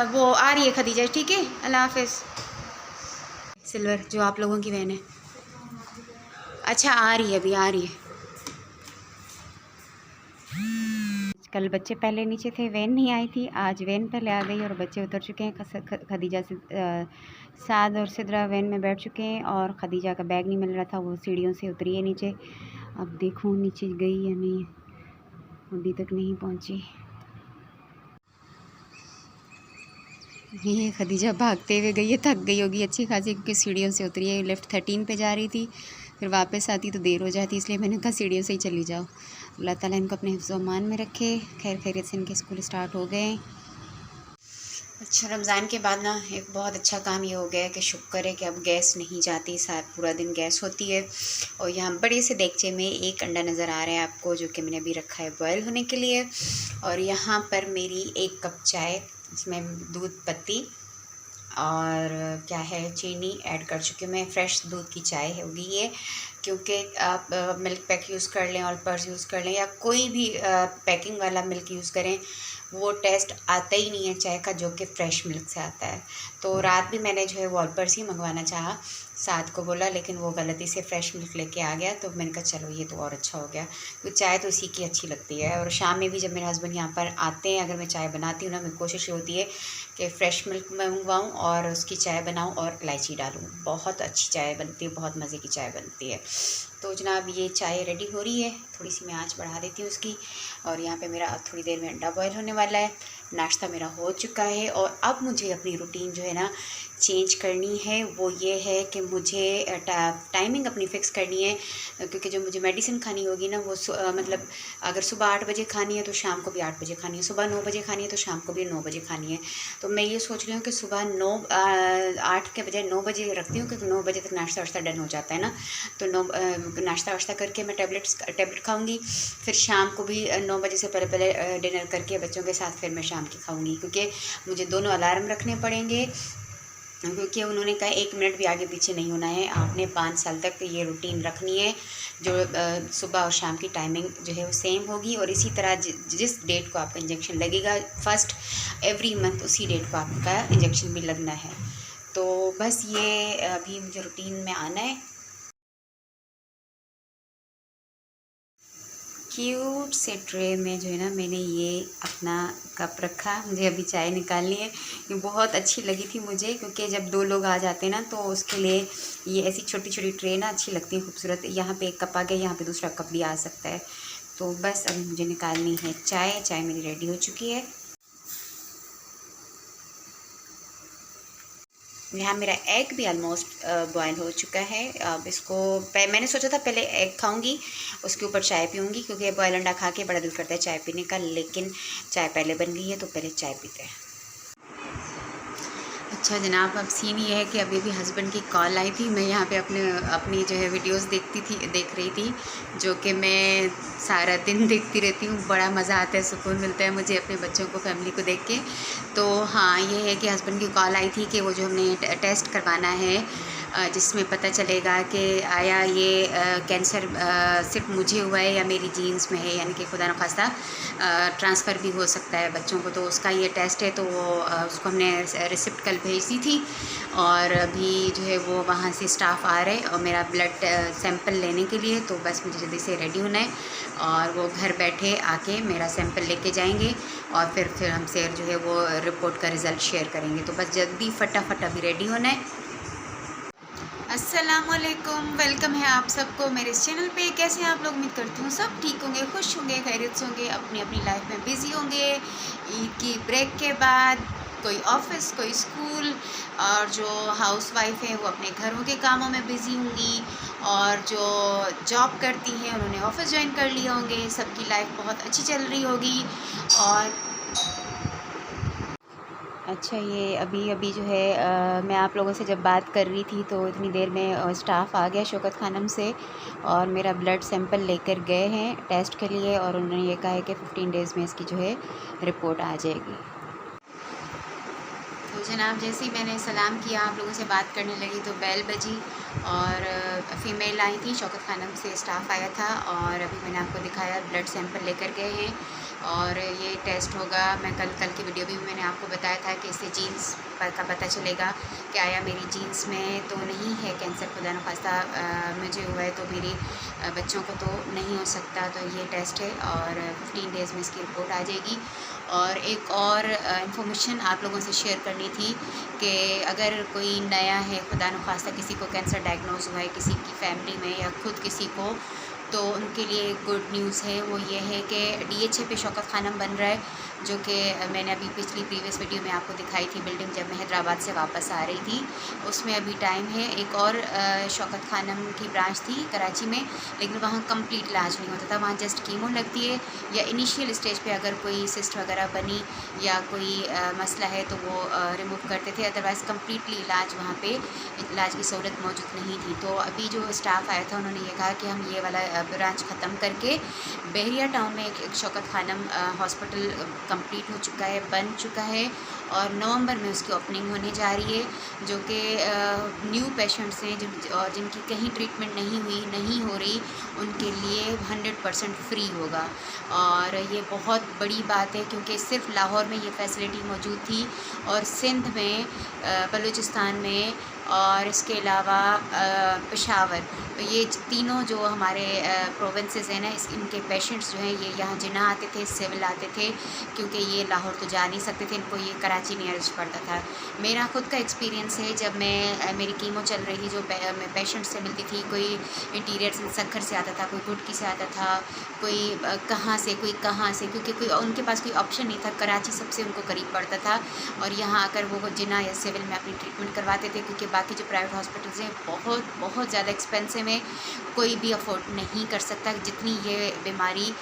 वो आ रही है खदीजा, ठीक है, अल्लाह हाफिज़। सिल्वर जो आप लोगों की वैन है, अच्छा आ रही है, अभी आ रही है। कल बच्चे पहले नीचे थे, वैन नहीं आई थी, आज वैन पहले आ गई और बच्चे उतर चुके हैं। खदीजा से साद और सिद्रा वैन में बैठ चुके हैं और खदीजा का बैग नहीं मिल रहा था, वो सीढ़ियों से उतरी है नीचे। अब देखूँ नीचे गई या नहीं, अभी तक नहीं पहुंची। ये खदीजा भागते हुए गई है, थक गई होगी अच्छी खासी, क्योंकि सीढ़ियों से उतरी है। लिफ्ट 13 पे जा रही थी, फिर वापस आती तो देर हो जाती, इसलिए मैंने कहा सीढ़ियों से ही चली जाओ। अल्लाह ताला इनको अपने हिफ्ज़ अमान में रखे, खैर खैरियत से इनके स्कूल स्टार्ट हो गए। अच्छा, रमज़ान के बाद ना एक बहुत अच्छा काम ये हो गया है कि शुक्र है कि अब गैस नहीं जाती, साथ पूरा दिन गैस होती है। और यहाँ बड़े से देगचे में एक अंडा नज़र आ रहा है आपको, जो कि मैंने अभी रखा है बॉयल होने के लिए। और यहाँ पर मेरी 1 कप चाय, इसमें दूध पत्ती और क्या है चीनी ऐड कर चुकी हूँ मैं। फ्रेश दूध की चाय होगी ये, क्योंकि आप मिल्क पैक यूज़ कर लें और पर्स यूज़ कर लें या कोई भी पैकिंग वाला मिल्क यूज़ करें, वो टेस्ट आता ही नहीं है चाय का जो कि फ़्रेश मिल्क से आता है। तो रात भी मैंने जो है वॉलपर्स ही मंगवाना चाहा, साथ को बोला, लेकिन वो गलती से फ़्रेश मिल्क लेके आ गया, तो मैंने कहा चलो ये तो और अच्छा हो गया, तो चाय तो इसी की अच्छी लगती है। और शाम में भी जब मेरे हस्बैंड यहाँ पर आते हैं, अगर मैं चाय बनाती हूँ ना, मेरी कोशिश ये होती है कि फ़्रेश मिल्क मंगवाऊँ और उसकी चाय बनाऊँ और इलायची डालूँ, बहुत अच्छी चाय बनती है, बहुत मज़े की चाय बनती है। तो जनाब ये चाय रेडी हो रही है, थोड़ी सी मैं आँच बढ़ा देती हूँ उसकी। और यहाँ पे मेरा थोड़ी देर में अंडा बॉयल होने वाला है। नाश्ता मेरा हो चुका है और अब मुझे अपनी रूटीन जो है ना चेंज करनी है। वो ये है कि मुझे टाइमिंग अपनी फ़िक्स करनी है, क्योंकि जो मुझे मेडिसिन खानी होगी ना, वो मतलब अगर सुबह 8 बजे खानी है तो शाम को भी 8 बजे खानी है, सुबह 9 बजे खानी है तो शाम को भी 9 बजे खानी है। तो मैं ये सोच रही हूँ कि सुबह 8 के बजाय 9 बजे रखती हूँ, क्योंकि 9 बजे तक नाश्ता वाश्ता डन हो जाता है ना। तो नाश्ता वाश्ता करके मैं टैबलेट खाऊँगी, फिर शाम को भी 9 बजे से पहले पहले डिनर करके बच्चों के साथ फिर मैं शाम की खाऊँगी, क्योंकि मुझे दोनों अलार्म रखने पड़ेंगे, क्योंकि उन्होंने कहा 1 मिनट भी आगे पीछे नहीं होना है। आपने 5 साल तक ये रूटीन रखनी है, जो सुबह और शाम की टाइमिंग जो है वो सेम होगी। और इसी तरह जिस डेट को आपका इंजेक्शन लगेगा फर्स्ट एवरी मंथ, उसी डेट को आपका इंजेक्शन भी लगना है। तो बस ये अभी मुझे रूटीन में आना है। क्यूट से ट्रे में जो है ना मैंने ये अपना कप रखा, मुझे अभी चाय निकालनी है। ये बहुत अच्छी लगी थी मुझे, क्योंकि जब 2 लोग आ जाते हैं ना तो उसके लिए ये ऐसी छोटी छोटी ट्रे ना अच्छी लगती है, खूबसूरत। यहाँ पे 1 कप आ गया, यहाँ पे दूसरा कप भी आ सकता है। तो बस अभी मुझे निकालनी है चाय। चाय मेरी रेडी हो चुकी है। यहाँ मेरा एग भी ऑलमोस्ट बॉयल हो चुका है। अब इसको मैंने सोचा था पहले एग खाऊंगी, उसके ऊपर चाय पीऊँगी, क्योंकि बॉयल अंडा खा के बड़ा दिल करता है चाय पीने का, लेकिन चाय पहले बन गई है तो पहले चाय पीते हैं। अच्छा जनाब, अब सीन ये है कि अभी भी हस्बैंड की कॉल आई थी। मैं यहाँ पे अपनी जो है वीडियोस देख रही थी, जो कि मैं सारा दिन देखती रहती हूँ। बड़ा मज़ा आता है, सुकून मिलता है मुझे अपने बच्चों को, फैमिली को देख के। तो हाँ, ये है कि हस्बैंड की कॉल आई थी कि वो जो हमने टेस्ट करवाना है, जिसमें पता चलेगा कि आया ये कैंसर सिर्फ मुझे हुआ है या मेरी जीन्स में है, यानी कि खुदा न खास्ता ट्रांसफ़र भी हो सकता है बच्चों को। तो उसका ये टेस्ट है, तो वो उसको हमने रिसिप्ट कल भेज दी थी और अभी जो है वो वहाँ से स्टाफ आ रहे और मेरा ब्लड सैंपल लेने के लिए। तो बस मुझे जल्दी से रेडी होना है और वो घर बैठे आके मेरा सैंपल लेके जाएंगे और फिर हमसे जो है वो रिपोर्ट का रिज़ल्ट शेयर करेंगे। तो बस जल्दी फटाफट अभी रेडी होना है। अस्सलामुअलैकुम, वेलकम है आप सबको मेरे इस चैनल पे। कैसे हैं आप लोग? उम्मीद करती हूँ सब ठीक होंगे, खुश होंगे, खैरियत से होंगे, अपनी अपनी लाइफ में बिज़ी होंगे। ईद की ब्रेक के बाद कोई ऑफिस, कोई स्कूल, और जो हाउस वाइफ है वो अपने घरों के कामों में बिज़ी होंगी, और जो जॉब करती हैं उन्होंने ऑफिस ज्वाइन कर लिया होंगे। सबकी लाइफ बहुत अच्छी चल रही होगी। और अच्छा, ये अभी जो है मैं आप लोगों से जब बात कर रही थी तो इतनी देर में स्टाफ आ गया शौकत खानम से और मेरा ब्लड सैंपल लेकर गए हैं टेस्ट के लिए, और उन्होंने ये कहा है कि 15 डेज़ में इसकी जो है रिपोर्ट आ जाएगी। तो जनाब, जैसे ही मैंने सलाम किया, आप लोगों से बात करने लगी तो बेल बजी और फ़ीमेल आई थी, शौकत खानम से स्टाफ आया था और अभी मैंने आपको दिखाया ब्लड सैंपल लेकर गए हैं और ये टेस्ट होगा। मैं कल की वीडियो भी मैंने आपको बताया था कि इससे जीन्स का पता चलेगा कि आया मेरी जीन्स में तो नहीं है कैंसर, खुदा न खास्ता मुझे हुआ है तो मेरे बच्चों को तो नहीं हो सकता। तो ये टेस्ट है और 15 डेज़ में इसकी रिपोर्ट आ जाएगी। और एक और इन्फॉर्मेशन आप लोगों से शेयर करनी थी कि अगर कोई नया है, खुदा न खास्ता किसी को कैंसर डायग्नोज हुआ है किसी की फैमिली में या खुद किसी को, तो उनके लिए गुड न्यूज़ है। वो ये है कि DHA पे शौकत खानम बन रहा है, जो कि मैंने अभी प्रीवियस वीडियो में आपको दिखाई थी बिल्डिंग, जब मैं हैदराबाद से वापस आ रही थी। उसमें अभी टाइम है। एक और शौकत खानम की ब्रांच थी कराची में, लेकिन वहाँ कंप्लीट इलाज नहीं होता था, वहाँ जस्ट कीमो लगती है या इनिशियल स्टेज पे अगर कोई सिस्ट वगैरह बनी या कोई मसला है तो वो रिमूव करते थे, अदरवाइज़ कम्प्लीटली इलाज वहाँ पे इलाज की सहूलत मौजूद नहीं थी। तो अभी जो स्टाफ आया था उन्होंने ये कहा कि हम ये वाला ब्रांच ख़त्म करके बहरिया टाउन में एक शौकत खानम हॉस्पिटल कंप्लीट हो चुका है, बन चुका है और नवंबर में उसकी ओपनिंग होने जा रही है, जो कि न्यू पेशेंट्स हैं और जिनकी कहीं ट्रीटमेंट नहीं हो रही, उनके लिए 100% फ्री होगा। और ये बहुत बड़ी बात है क्योंकि सिर्फ लाहौर में ये फैसिलिटी मौजूद थी और सिंध में, बलूचिस्तान में और इसके अलावा पेशावर, तो ये तीनों जो हमारे प्रोविंसेस हैं ना, इनके पेशेंट्स जो हैं ये यहाँ जिन्ना आते थे, सिविल आते थे, क्योंकि ये लाहौर तो जा नहीं सकते थे, इनको ये कराची नियरेस्ट पड़ता था। मेरा खुद का एक्सपीरियंस है, जब मेरी कीमो चल रही थी, जो मैं पेशेंट से मिलती थी, कोई इंटीरियर से सक्खर से आता था, कोई गुटकी से आता था, कोई कहाँ से, क्योंकि कोई उनके पास कोई ऑप्शन नहीं था, कराची सबसे उनको करीब पड़ता था और यहाँ आकर वो जिन्ना या सिविल में अपनी ट्रीटमेंट करवाते थे, क्योंकि बाकी जो प्राइवेट हॉस्पिटल्स हैं बहुत ज़्यादा एक्सपेंसिव है, कोई भी अफोर्ड नहीं कर सकता। जितनी ये बीमारी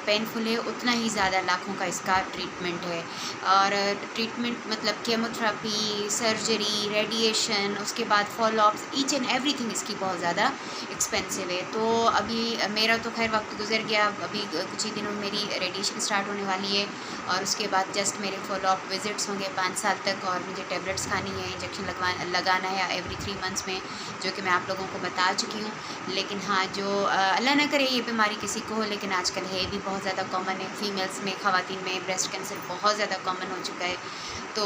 पेनफुल है उतना ही ज़्यादा लाखों का इसका ट्रीटमेंट है। और ट्रीटमेंट मतलब केमोथेरेपी, सर्जरी, रेडिएशन, उसके बाद फॉलोअप्स, ईच एंड एवरीथिंग इसकी बहुत ज़्यादा एक्सपेंसिव है। तो अभी मेरा तो खैर वक्त गुजर गया, अभी कुछ ही दिनों में मेरी रेडिएशन स्टार्ट होने वाली है और उसके बाद जस्ट मेरे फॉलोअप विज़िट्स होंगे 5 साल तक और मुझे टेबलेट्स खानी है, इंजेक्शन लगाना है एवरी 3 मंथ्स में, जो कि मैं आप लोगों को बता चुकी हूँ। लेकिन हाँ, जो अल्लाह ना करे ये बीमारी किसी को हो, लेकिन आजकल है भी बहुत ज़्यादा कॉमन है, फीमेल्स में, ख़वातीन में ब्रेस्ट कैंसर बहुत ज़्यादा कॉमन हो चुका है। तो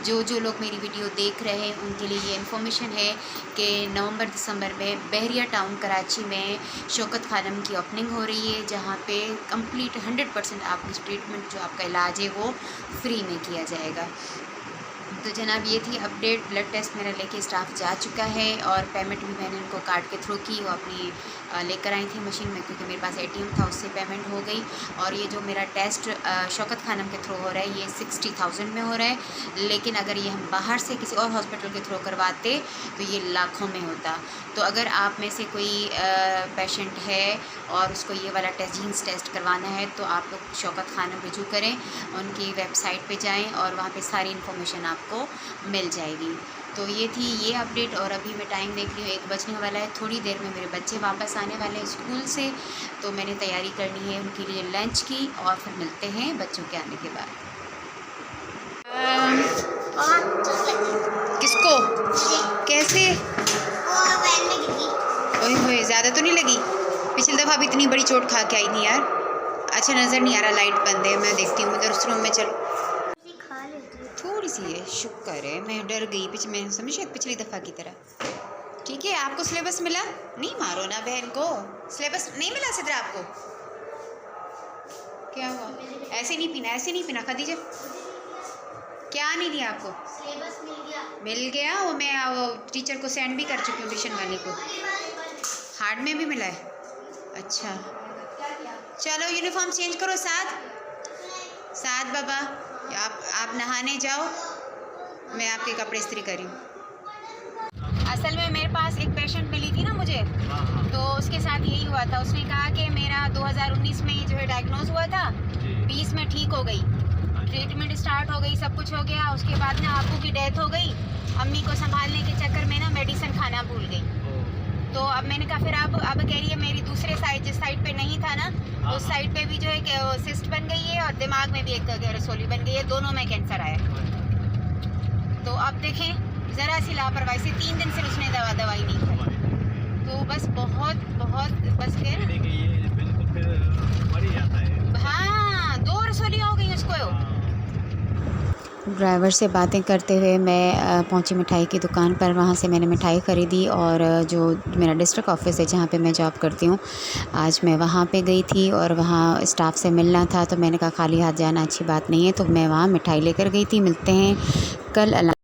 जो लोग मेरी वीडियो देख रहे हैं उनके लिए ये इन्फॉर्मेशन है कि नवंबर-दिसंबर में बहरिया टाउन कराची में शौकत खानम की ओपनिंग हो रही है, जहाँ पे कंप्लीट 100% आपकी ट्रीटमेंट, जो आपका इलाज है वो फ्री में किया जाएगा। तो जनाब ये थी अपडेट। ब्लड टेस्ट मेरा लेके स्टाफ जा चुका है और पेमेंट भी मैंने उनको कार्ड के थ्रू की, वो अपनी लेकर आई थी मशीन में, क्योंकि मेरे पास ATM था, उससे पेमेंट हो गई। और ये जो मेरा टेस्ट शौकत खानम के थ्रू हो रहा है ये 60,000 में हो रहा है, लेकिन अगर ये हम बाहर से किसी और हॉस्पिटल के थ्रू करवाते तो ये लाखों में होता। तो अगर आप में से कोई पेशेंट है और उसको ये वाला जीन्स टेस्ट करवाना है तो आप लोग शौकत खानम रुजू करें, उनकी वेबसाइट पे जाएं और वहाँ पे सारी इन्फॉर्मेशन आपको मिल जाएगी। तो ये थी ये अपडेट। और अभी मैं टाइम देख रही हूँ 1 बजने वाला है, थोड़ी देर में मेरे बच्चे वापस आने वाले हैं स्कूल से, तो मैंने तैयारी करनी है उनके लिए लंच की और फिर मिलते हैं बच्चों के आने के बाद। किसको कैसे? ओए ज़्यादा तो नहीं लगी? पिछली दफ़ा भी इतनी बड़ी चोट खा के आई नहीं यार। अच्छा नज़र नहीं आ रहा, लाइट बंद है, मैं देखती हूँ उधर उस रूम में। चलो थोड़ी सी है, शुक्र है, मैं डर गई मैं समझी पिछली दफ़ा की तरह। ठीक है, आपको सिलेबस मिला? नहीं मारो ना बहन को, सिलेबस नहीं मिला सिद्रा आपको? क्या हुआ? ऐसे नहीं पीना खदीजा। क्या नहीं दिया आपको? सिलेबस मिल गया। वो मैं वो टीचर को सेंड भी कर चुकी हूँ, ट्यूशन वाले को। हार्ड में भी मिला है? अच्छा चलो यूनिफॉर्म चेंज करो। साथ बाबा आप नहाने जाओ, मैं आपके कपड़े इस्त्री करी हूँ। असल में मेरे पास एक पेशेंट मिली थी ना मुझे, तो उसके साथ यही हुआ था। उसने कहा कि मेरा 2019 में जो है डायग्नोज हुआ था, 20 में ठीक हो गई, ट्रीटमेंट स्टार्ट हो गई, सब कुछ हो गया। उसके बाद ना अब्बू की डेथ हो गई, अम्मी को संभालने के चक्कर में ना मेडिसिन खाना भूल गई। तो अब मैंने कहा फिर अब कह रही है मेरी दूसरे साइड, जिस साइड पे नहीं था ना उस साइड पे भी जो है कि सिस्ट बन गई है और दिमाग में भी एक रसोली बन गई है, दोनों में कैंसर आया। तो अब देखें ज़रा सी लापरवाही से 3 दिन से उसने दवाई नहीं खाई। तो बस बहुत बस फिर देखिए ये बिल्कुल फिर मर ही जाता है। हाँ, 2 रसोलियाँ हो गई उसको। ड्राइवर से बातें करते हुए मैं पहुंची मिठाई की दुकान पर। वहां से मैंने मिठाई ख़रीदी और जो मेरा डिस्ट्रिक्ट ऑफिस है जहां पे मैं जॉब करती हूं, आज मैं वहां पे गई थी और वहां स्टाफ से मिलना था। तो मैंने कहा खाली हाथ जाना अच्छी बात नहीं है, तो मैं वहां मिठाई लेकर गई थी। मिलते हैं कल।